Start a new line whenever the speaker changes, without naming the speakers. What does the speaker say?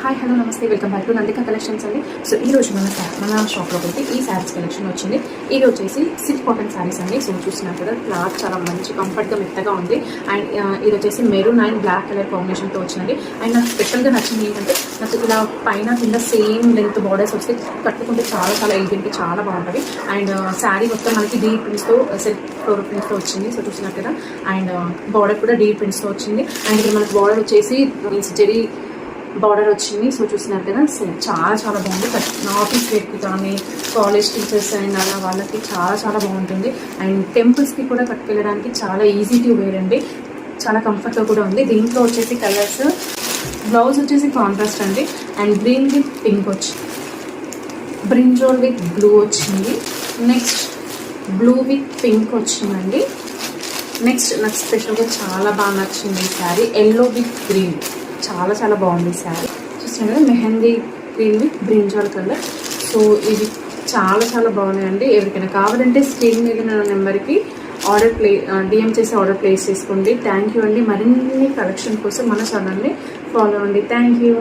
Hi hello నమస్తే welcome back to Nandika collections అండి. So ఈ రోజు మన షాప్లోకి అయితే ఈ శారీస్ కలెక్షన్ వచ్చింది. ఇది వచ్చేసి సిల్క్ కాటన్ శారీస్ అండి. సో చూసినా కదా క్లాత్ చాలా మంచి కంఫర్ట్గా మెత్తగా ఉంది. అండ్ ఇది వచ్చేసి మెరూన్ అండ్ బ్లాక్ కలర్ కాంబినేషన్తో వచ్చింది. అండ్ నాకు స్పెషల్గా నచ్చింది ఏంటంటే నాకు ఇలా పైన కింద సేమ్ లెంత్ బార్డర్స్ వస్తే కట్టుకుంటే చాలా చాలా ఎలిగెంట్గా చాలా బాగుంటుంది. అండ్ శారీ మొత్తం మనకి డీ ప్రింట్స్తో సిల్క్ ఫ్లోర్ ప్రింట్స్తో వచ్చింది. సో చూసినా కదా అండ్ బార్డర్ కూడా డీ ప్రింట్స్తో వచ్చింది. అండ్ ఇక్కడ మనకి బార్డర్ వచ్చేసి మీన్స్ జెరీ బార్డర్ వచ్చింది. సో చూసినారు కదా చాలా చాలా బాగుంది. ఆఫీస్ వేర్కి కానీ కాలేజ్ టీచర్స్ అండ్ అలా వాళ్ళకి చాలా చాలా బాగుంటుంది. అండ్ టెంపుల్స్కి కూడా కట్టుకెళ్ళడానికి చాలా ఈజీ టు వేర్ అండి. చాలా కంఫర్ట్గా కూడా ఉంది. దీంట్లో వచ్చేసి కలర్స్ బ్లౌజ్ వచ్చేసి కాంట్రాస్ట్ అండి. అండ్ గ్రీన్ విత్ పింక్ వచ్చింది, బ్రింజోల్ విత్ బ్లూ వచ్చింది, నెక్స్ట్ బ్లూ విత్ పింక్ వచ్చిందండి. నెక్స్ట్ నాకు స్పెషల్గా చాలా బాగా నచ్చింది ఈ శారీ ఎల్లో విత్ గ్రీన్. చాలా చాలా బాగుంది శారీ. చూస్తున్నాం కదా mehndi green with brinjal colour. So ఇది చాలా చాలా బాగున్నాయండి. ఎవరికైనా కావాలంటే స్క్రీన్ మీద నెంబర్కి డిఎం చేసి ఆర్డర్ ప్లేస్ చేసుకోండి. థ్యాంక్ యూ అండి. మరిన్ని కలెక్షన్ కోసం మన ఛానల్ని ఫాలో అవ్వండి. Thank you.